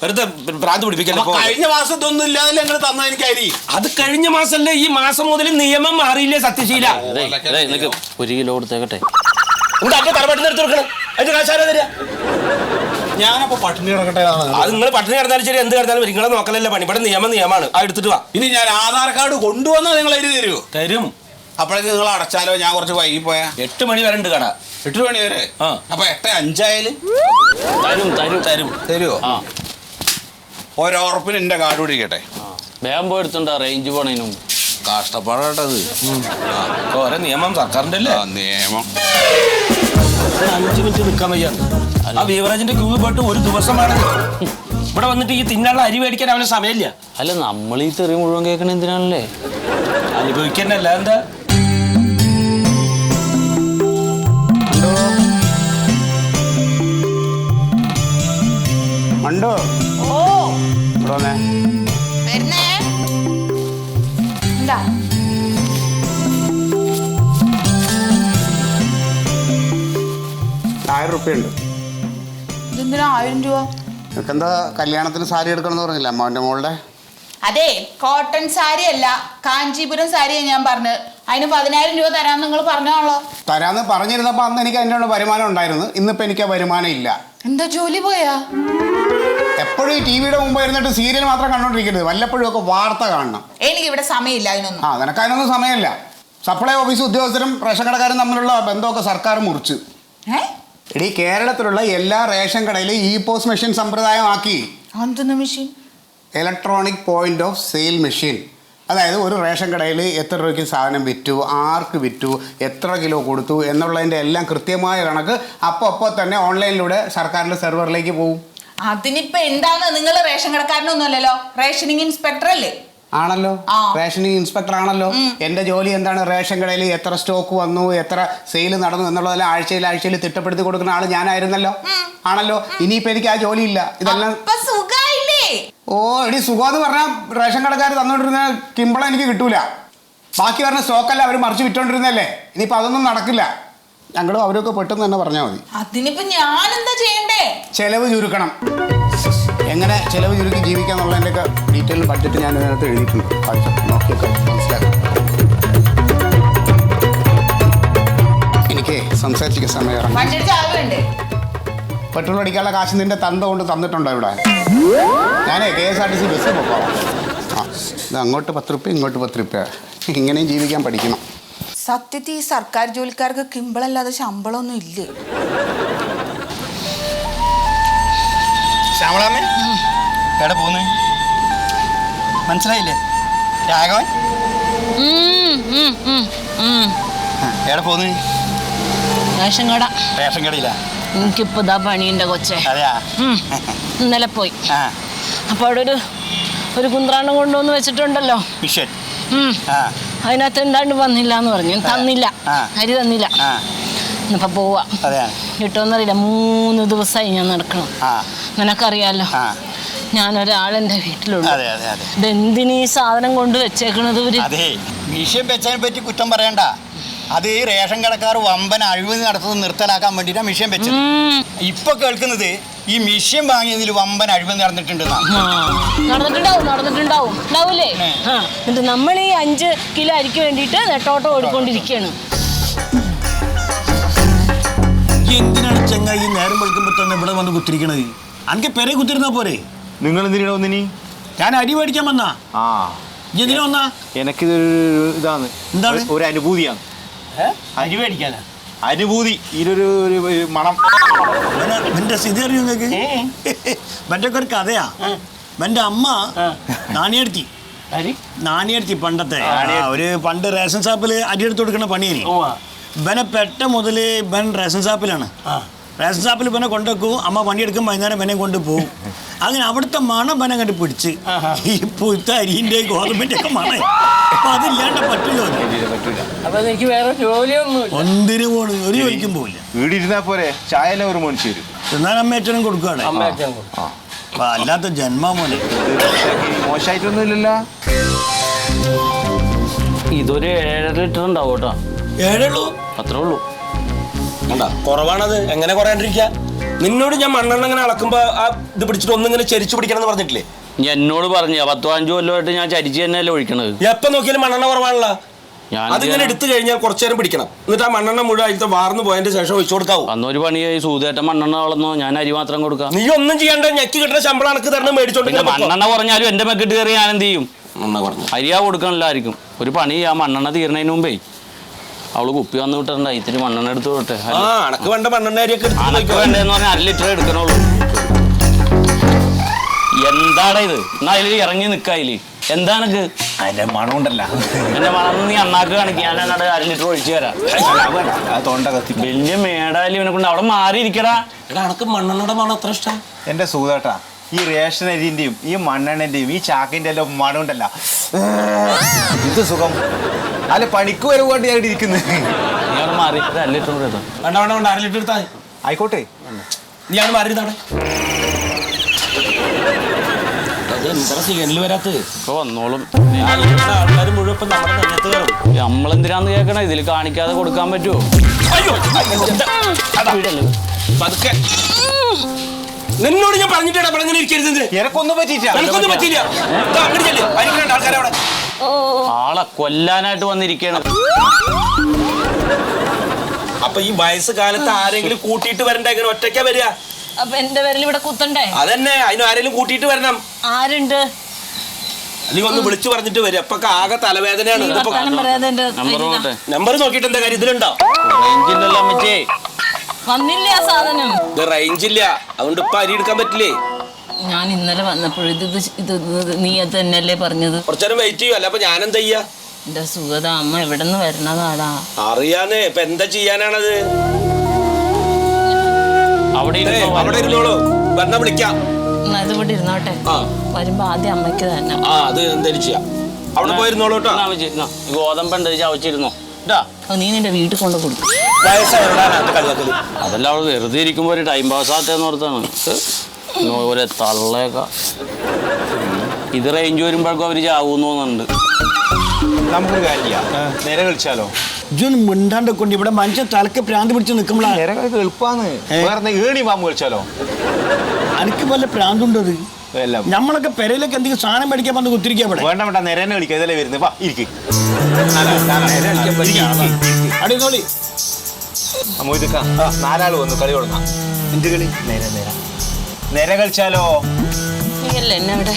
ഭ്രാന്ത് പിടിപ്പിക്കല്ലോ. കഴിഞ്ഞ മാസം ഇതൊന്നും ഇല്ലാതെ നിങ്ങൾ തന്ന എനിക്ക് അരി. അത് കഴിഞ്ഞ മാസമല്ലേ, ഈ മാസം മുതൽ നിയമം മാറിയില്ലേ സത്യശീല? 1 കിലോ കൊടുത്തേക്കട്ടെ. അപ്പൊ തറവാട്ടിന് എടുത്ത് കൊടുക്കണം. അതിന്റെ കാശാരാ തരിക? ഞാനപ്പോ പട്ടിണി കിടക്കട്ടെ. അത് നിങ്ങൾ പട്ടിണി കിടന്നാലും ശരി, എന്ത് കിടന്നാലും നിങ്ങളെ നോക്കലല്ലേ പണി. ഇവിടെ നിയമമാണ്. ആ എടുത്തിട്ട് വാ. ഇനി ഞാൻ ആധാർ കാർഡ് കൊണ്ടുവന്നാൽ നിങ്ങൾ അരി തരുമോ? തരും. അപ്പോഴേക്ക് നിങ്ങൾ അടച്ചാലോ? ഞാൻ കുറച്ച് വൈകി പോയാ 8 മണി വരെ ഉണ്ട് കട. 8 മണി വരെ. അപ്പൊ 8:05 ആയാലും തരുമോ? ഓരോറപ്പിന് എന്റെ കാർഡ് പിടിക്കട്ടെ. വേഗം പോയി എടുത്തുണ്ടോ റേഞ്ച് പോണതിന് മുമ്പ്. കഷ്ടപ്പാടത് ഓരോ നിയമം സർക്കാരിന്റെ അല്ലേ? നിയമം 5 മിനിറ്റ് നിൽക്കാൻ വയ്യ. ആ ബീവറേജിന്റെ ക്യൂ പോയിട്ട് ഒരു ദിവസമാണ് ഇവിടെ വന്നിട്ട് ഈ തിന്നാനുള്ള അരി മേടിക്കാൻ അവന് സമയമില്ല. അല്ല, നമ്മൾ ഈ തെറി മുഴുവൻ കേൾക്കണ എന്തിനാണല്ലേ? അനുഭവിക്കന്നല്ല എന്താ. മണ്ടോ? ഓ ഇവിടെ വരുന്നേ. എന്താ 1000 റുപ്യ ഉണ്ട്. ഇതെന്തിനാ 1000 രൂപ? നിനക്കെന്താ കല്യാണത്തിന് സാരി എടുക്കണമെന്ന് പറഞ്ഞില്ല അമ്മാവൻ്റെ മോളുടെ? അതെ, കോട്ടൺ സാരി അല്ല, കാഞ്ചീപുരം സാരിയാ ഞാൻ പറഞ്ഞത്. അതിന് 10000 രൂപ തരാന്ന് നിങ്ങൾ പറഞ്ഞോളോ. തരാന്ന് പറഞ്ഞിരുന്നപ്പോൾ അന്ന് എനിക്ക് അതിൻ്റെ വരുമാനം ഉണ്ടായിരുന്നു. ഇന്നിപ്പോൾ എനിക്ക് ആ വരുമാനം ഇല്ല. എന്താ ജോലി പോയാ? എപ്പോഴും ഈ ടിവിയുടെ മുമ്പ് ഇരുന്നിട്ട് സീരിയൽ മാത്രം കണ്ടോണ്ടിരിക്കരുത്. വല്ലപ്പോഴും ഒക്കെ വാർത്ത കാണണം. എനിക്ക് ഇവിടെ സമയമില്ല അതിനൊന്നും. നിനക്ക് അതിനൊന്നും സമയമില്ല. സപ്ലൈ ഓഫീസ് ഉദ്യോഗസ്ഥരും റേഷൻ കടക്കാരും തമ്മിലുള്ള ബന്ധമൊക്കെ സർക്കാർ മുറിച്ച്. എടീ, കേരളത്തിലുള്ള എല്ലാ റേഷൻ കടയിലും പോസ്റ്റ് മെഷീൻ സമ്പ്രദായമാക്കി. എന്തെന്ന് machine? Electronic point of sale machine. അതായത് ഒരു റേഷൻ കടയിൽ എത്ര രൂപയ്ക്ക് സാധനം വിറ്റു, ആർക്ക് വിറ്റു, എത്ര കിലോ കൊടുത്തു എന്നുള്ളതിൻ്റെ എല്ലാം കൃത്യമായ കണക്ക് അപ്പോൾ തന്നെ ഓൺലൈനിലൂടെ സർക്കാരിൻ്റെ സെർവറിലേക്ക് പോകും. അതിനിപ്പോ എന്താണ്? നിങ്ങൾ റേഷൻ കടക്കാരനൊന്നും അല്ലല്ലോ, റേഷനിങ് ഇൻസ്പെക്ടർ അല്ലേ? ആണല്ലോ, റേഷനിങ് ഇൻസ്പെക്ടർ ആണല്ലോ. എൻ്റെ ജോലി എന്താണ്? റേഷൻ കടയിൽ എത്ര സ്റ്റോക്ക് വന്നു, എത്ര സെയിൽ നടന്നു എന്നുള്ളതെല്ലാം ആഴ്ചയിൽ തിട്ടപ്പെടുത്തി കൊടുക്കുന്ന ആൾ ഞാനായിരുന്നല്ലോ. ആണല്ലോ. ഇനിയിപ്പോൾ എനിക്ക് ആ ജോലിയില്ല. ഇതെല്ലാം എടി സുഖമെന്ന് പറഞ്ഞാൽ റേഷൻ കടക്കാർ തന്നോണ്ടിരുന്ന കിമ്പളം എനിക്ക് കിട്ടൂല. ബാക്കി പറഞ്ഞ സ്റ്റോക്കല്ല അവർ മറിച്ച് വിറ്റോണ്ടിരുന്നല്ലേ. ഇനിയിപ്പോൾ അതൊന്നും നടക്കില്ല. ഞങ്ങളും അവരൊക്കെ പെട്ടെന്ന് തന്നെ പറഞ്ഞാൽ മതി. അതിനിപ്പോ ഞാൻ എന്താ ചെയ്യണ്ടേ? ചെലവ് ചുരുക്കണം. എങ്ങനെ ചെലവ് ചുരുക്കി ജീവിക്കാന്നുള്ളതിൻ്റെ ഒക്കെ ഡീറ്റെയിൽ ബഡ്ജറ്റ് ഞാൻ ഇതിനകത്ത് എഴുതിയിട്ടുണ്ട്. നോക്കിയൊക്കെ മനസ്സിലാക്കാം. എനിക്ക് സംസാരിച്ചിരിക്കുന്ന സമയം. പെട്രോൾ അടിക്കാനുള്ള കാശ് നിന്റെ തന്ത കൊണ്ട് തന്നിട്ടുണ്ടോ ഇവിടെ? ഞാനേ KSRTC ബസ് പോക്കോളാം. ഇത് അങ്ങോട്ട് 10 റുപ്യ, ഇങ്ങോട്ട് 10 റുപ്യ. ഇങ്ങനെയും ജീവിക്കാൻ പഠിക്കണം. സത്യത്തിൽ ഈ സർക്കാർ ജോലിക്കാർക്ക് കിമ്പളല്ലാതെ ശമ്പളമൊന്നും ഇല്ലേ? ശ്യാമളാമ്മേ, എവിടെ പോന്ന് മനസ്സിലായില്ലേ? രാഘവൻ എവിടെ പോന്ന്? റേഷൻ കടയില്ല. എനിക്കിപ്പോ ഇതാ പണിയുണ്ട കൊച്ചേ. അതെയാ? ഇന്നലെ പോയി. അപ്പൊ അവിടെ ഒരു കുന്ത്രാണ്ടം കൊണ്ടുവന്ന് വെച്ചിട്ടുണ്ടല്ലോ മിഷൻ. അതിനകത്ത് എന്താണ്ട് വന്നില്ല എന്ന് പറഞ്ഞു. തന്നില്ല, അരി തന്നില്ല. ഇന്നിപ്പോ പോവാ. കിട്ടുമെന്നറിയില്ല. 3 ദിവസമായി ഞാൻ നടക്കണം. നിനക്കറിയാലോ, ഞാനൊരാളെന്റെ വീട്ടിലുള്ളൂ. ഇതെന്തിനീ സാധനം കൊണ്ട് വെച്ചേക്കണത് ഇവര്? അതെ, മിഷൻ വെച്ചതിനെ പറ്റി കുറ്റം പറയണ്ട. അത് ഈ റേഷൻ കടക്കാർ വമ്പൻ അഴിമതി നടത്തുന്നത് നിർത്തലാക്കാൻ വേണ്ടിയിട്ടാണ് മിഷൻ വെച്ചത്. ഇപ്പൊ കേൾക്കുന്നത് ഈ മിഷൻ വാങ്ങിയതിൽ വമ്പൻ അഴിമതി നടന്നിട്ടുണ്ടാവൂലേ? എന്നിട്ട് നമ്മൾ ഈ 5 കിലോ അരിക്ക് വേണ്ടിയിട്ട് നെട്ടോട്ടം ഓടിക്കൊണ്ടിരിക്കുകയാണ്. എന്തിനാണ് ചെങ്ങായി നേരം വെളുക്കുമ്പോ തന്നെ ഇവിടെ വന്ന് കുത്തിരിക്കണത്? അനക്ക് പെരെ കുത്തിരുന്നാ പോരെ? നിങ്ങൾ എന്തിനാ ഒന്നിനി? ഞാൻ അരി മേടിക്കാൻ വന്നാ. എന്തിനാ വന്നാ? എനിക്കിതൊരു ഇതാണ്, എന്താണ് ഒരു അനുഭൂതിയാണ്. അരി മേടിക്കാനാ? അനുഭൂതി. ഇതിലൊരു മണം. എന്റെ സ്ഥിതി അറിയോ നിങ്ങൾക്ക്? മറ്റൊക്കെ ഒരു കഥയാ. എന്റെ അമ്മ നാണിയെടുത്തി പണ്ടത്തെ ഒരു പണ്ട് റേഷൻ ഷാപ്പിൽ അരി എടുത്ത് കൊടുക്കുന്ന പണിയാണ്. ഇവനെ പെട്ട മുതൽ ഇവൻ റേഷൻ ഷാപ്പിലാണ്. റേഷൻ ഷാപ്പിൽ ഇവനെ കൊണ്ടുവെക്കും. അമ്മ പണിയെടുക്കും, വൈകുന്നേരം ഇവനെ കൊണ്ട് പോകും. അങ്ങനെ അവിടുത്തെ മണം ഇവനെ കണ്ട് പിടിച്ച് ഈ പുഴുത്ത അരിന്റെ ഗോതമ്പിന്റെ ഒക്കെ മണം. അപ്പൊ അതില്ലാണ്ട് പറ്റില്ല. അപ്പൊ എനിക്ക് വേറെ ജോലിയൊന്നും ഒന്നിനു പോണ്, ഒരു ജോലിക്കും പോവില്ല. വീടിരുന്നാ പോരെ, ചായ എല്ലാം ഒരു മേടിച്ചു തരും. എന്നാൽ അമ്മ ഏറ്റവും കൊടുക്കുകയാണ്. അല്ലാത്ത ജന്മമോനെ മോശമായിട്ടൊന്നും ഇല്ലല്ലോ. ഇതൊരു 7.5 ലിറ്റർ ഉണ്ടാവും കേട്ടോ. 7 ഉള്ളൂ? അത്രേ ഉള്ളൂ. കുറവാണത്. എങ്ങനെ കുറയാണ്ടിരിക്കുക? നിന്നോട് ഞാൻ മണ്ണെണ്ണ ഇങ്ങനെ അളക്കുമ്പോ ആ ഇത് പിടിച്ചിട്ട് ഒന്നിങ്ങനെ ചരിച്ചു പിടിക്കണം എന്ന് പറഞ്ഞിട്ടില്ലേ? ഞാൻ എന്നോട് പറഞ്ഞ 10-15 കൊല്ലമായിട്ട് ഞാൻ ചരിച്ച് തന്നെയല്ലേ ഒഴിക്കണത്. എപ്പം നോക്കിയാലും മണ്ണെണ്ണ കുറവാണല്ലോ. അതിങ്ങനെ എടുത്തു കഴിഞ്ഞാൽ കുറച്ചു നേരം പിടിക്കണം. എന്നിട്ട് ആ മണ്ണെണ്ണ മുഴുവൻ അതിലത്തെ വാർന്നു പോയതിന്റെ ശേഷം ഒഴിച്ചു കൊടുക്കാവൂ. അന്നൊരു പണിയായി സൂതേട്ട മണ്ണെണ്ണ വളർന്നോ, ഞാൻ അരി മാത്രം കൊടുക്കാം. നീ ഒന്നും ചെയ്യണ്ട, ഞെക്കി കിട്ടുന്ന ശമ്പളം അനക്ക് തരണം മേടിച്ചോണ്ട്. മണ്ണെണ്ണ കുറഞ്ഞാലും എന്റെ മെക്കിട്ട് കയറി ഞാൻ എന്ത് ചെയ്യും? അരിയാ കൊടുക്കണില്ലായിരിക്കും. ഒരു പണി ആ മണ്ണെണ്ണ തീർന്നതിന് മുമ്പേ അവള് കുപ്പി വന്ന് വിട്ടിട്ടുണ്ട, ഇത്തിരി മണ്ണെണ്ണ എടുത്ത് വിട്ടെ. അനക്ക് വേണ്ട മണ്ണെണ്ണ അരിയൊക്കെ വേണ്ടെന്ന് പറഞ്ഞാൽ 1 ലിറ്റർ എടുക്കണുള്ളൂ. എന്താടാ ഇത്? എന്നാ അതിൽ ഇറങ്ങി നിക്കായില് എന്താണക്ക് അതിന്റെ മണം ഉണ്ടല്ലോ. എന്റെ മണം നീ അണ്ണാക്ക് കാണിക്കുക. ഞാൻ 1 ലിറ്റർ ഒഴിച്ചു തരാം. തൊണ്ട കത്തി വലിയ മേടാലി ഇവനെ കൊണ്ട് അവിടെ മാറിയിരിക്കടാ. എടാ അനക്ക് മണ്ണെണ്ണയുടെ മണം അത്ര ഇഷ്ടം? എന്റെ സുഖേട്ടാ, ഈ റേഷൻ അരിന്റെയും ഈ മണ്ണെണ്ണന്റെയും ഈ ചാക്കിന്റെ എല്ലാം മണം ഉണ്ടല്ലോ, ഇത് സുഖം. അല്ല പണിക്ക് വരുവാണ്ട് ഞാൻ ഇരിക്കുന്നത്. നീ അവിടെ മാറി 1 ലിറ്റർ കൂടെ എടുത്തോ. വേണ്ട വേണ്ട വേണ്ട, 1 ലിറ്റർ എടുത്താൽ ആയിക്കോട്ടെ. നീ ആണ് മാറിയിരുന്നാടെ. എന്താ സിഗ്നൽ വരാത്തത്? ഇപ്പൊ വന്നോളും. ആൾക്കാർ മുഴുവൻ ഇപ്പൊ നമ്മുടെ നെഞ്ഞത്ത് കയറും. നമ്മളെന്തിനാന്ന് കേൾക്കണ? ഇതിൽ കാണിക്കാതെ കൊടുക്കാൻ പറ്റുമോ? പതുക്കെ. നിന്നോട് ഞാൻ പറഞ്ഞിട്ടാ പറഞ്ഞിങ്ങനെ ഇരിക്കരുത്. എനക്കൊന്നും പറ്റിയില്ല. എനിക്കൊന്നും പറ്റിയില്ല. ആൾക്കാരെ അവിടെ ആളെ കൊല്ലാനായിട്ട് വന്നിരിക്കണം. അപ്പൊ ഈ വയസ്സ് കാലത്ത് ആരെങ്കിലും കൂട്ടിയിട്ട് വരണ്ടേ? ഇങ്ങനെ ഒറ്റയ്ക്കാ വരിക? അപ്പൊ എന്റെ പേരിൽ ഇവിടെ കുത്തണ്ടേ? അതന്നെ, അതിന് ആരെങ്കിലും കൂട്ടിയിട്ട് വരണം. ആരുണ്ട്? അല്ലെങ്കിൽ ഒന്ന് വിളിച്ചു പറഞ്ഞിട്ട് വരും. അപ്പൊ ആകെ തലവേദനയാണ്. നമ്പർ നോക്കിയിട്ട് എന്താ കാര്യം? ഇതിലുണ്ടോ? റേഞ്ചില്ലല്ലോ അമ്മച്ചേ. വന്നില്ല ആ സാധനം. ഇത് റേഞ്ച് ഇല്ല, അതുകൊണ്ട് ഇപ്പൊ അരി എടുക്കാൻ പറ്റില്ലേ. ഞാൻ ഇന്നലെ വന്നപ്പോഴും ഇത് നീ അത് തന്നെയല്ലേ പറഞ്ഞത്? കുറച്ചേരം വെയിറ്റ് ചെയ്യും. അല്ല അപ്പൊ ഞാൻ എന്താ ചെയ്യാ? എന്റെ സുഗത അമ്മ എവിടെ നിന്ന് വരണതാടാ? അറിയാന്നേ. ഇപ്പൊ എന്താ ചെയ്യാനാണത്? അവിടെ അവിടെ ഇരുന്നോളൂ, വന്ന വിളിക്കാം. അത് ഇവിടെ ഇരുന്നോട്ടെ. വരുമ്പോ ആദ്യം അമ്മയ്ക്ക് തന്നെ. അത് എന്തായാലും ചെയ്യാം. അവിടെ പോയിരുന്നോളൂ കേട്ടോ. ഗോതമ്പുണ്ട് ചവച്ചിരുന്നോ. നീ നിന്റെ വീട്ടിൽ കൊണ്ട് കൊടുക്കും. അതെല്ലാം അവള് വെറുതെ ഇരിക്കുമ്പോ ഒരു ടൈം പാസ് ആത്തേന്ന് ഓർത്താണ്. ഒരു തള്ളയൊക്കെ ഇത് റേഞ്ച് വരുമ്പോഴേക്കും അവര് ചാവൂന്ന് തോന്നുന്നുണ്ട്. നമുക്കൊരു കാര്യം ചെയ്യാം, നേരെ കളിച്ചാലോ? ഇജുൻ മിണ്ടാണ്ട് കൊണ്ട് ഇവിടെ മനുഷ്യൻ തലക്ക് പ്രാന്ത് പിടിച്ച് നിൽക്കുമ്പോഴാ. നേരെ കളിക്ക് എളുപ്പമാണ്. വേറെ ഏണി പാമ്പ് കളിച്ചാലോ? എനിക്ക് വല്ല പ്രാന്തുണ്ടത്? എല്ലാം നമ്മളൊക്കെ പെരയിലൊക്കെ എന്തെങ്കിലും സാധനം മേടിക്കാൻ വന്ന് കുത്തിരിക്കാൻ ഇവിടെ. വേണ്ട വേണ്ട, നേരെ കളിക്കുക. ഇതല്ലേ വരുന്നത്. വാ ഇരിക്ക്. അടിനോളി മൊയ്തുക്ക, 4 ആള് വന്നു, കളി തുടങ്ങാം. എന്ത് കളി? നേരെ നേരെ നേരെ കളിച്ചാലോ? നീയല്ലേ എന്നെ ഇവിടെ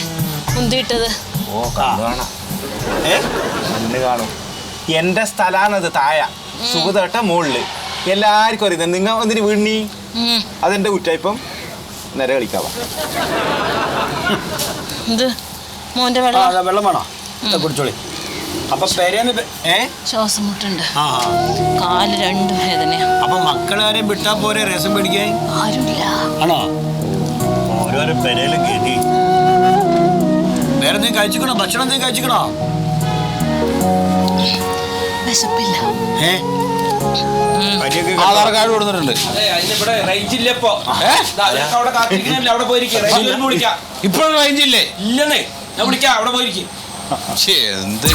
മുന്തിയിട്ടത്? ഓ കാണാം, കണ്ണ് കാണും. എന്റെ സ്ഥലാണത്. താഴെ സുഖതേട്ട മുകളില്. എല്ലാവർക്കും അറിയുന്നത്. നിങ്ങൾ എന്തിന് വീണി? അതെന്റെ കുറ്റായിപ്പം. നേരെ കളിക്കാവാ. ഇത് മോന്റെ വെള്ളം. വെള്ളം വേണോ? കുടിച്ചോളി. അപ്പൊ പെരേന്ന് ശ്വാസം മുട്ടുണ്ട്. കാല് 2 വേദനയാ. അപ്പൊ മക്കളാരെയും വിട്ടാ പോരെ രസം പിടിക്കാൻ? ആരുമില്ല. ആണോ? ഓരോരോ പെരയിലും കേട്ടി. വേറെ എന്തെങ്കിലും കഴിച്ചിക്കണോ? ഭക്ഷണം എന്തെങ്കിലും കഴിച്ചിക്കണോ? വിശപ്പില്ല. ആധാർ കാർഡ് കൊടുത്തിട്ടുണ്ട്. ഇവിടെ റേഞ്ച് ഇല്ല ഇപ്പൊ. അവിടെ കാത്തിരിക്കണല്ലേ, അവിടെ പോയിരിക്കും. വിളിക്കാം. ഇപ്പോഴും റേഞ്ച് ഇല്ലേ? ഇല്ലെന്നേ, ഞാൻ വിളിക്കാം. അവിടെ പോയിരിക്കും. എന്ത്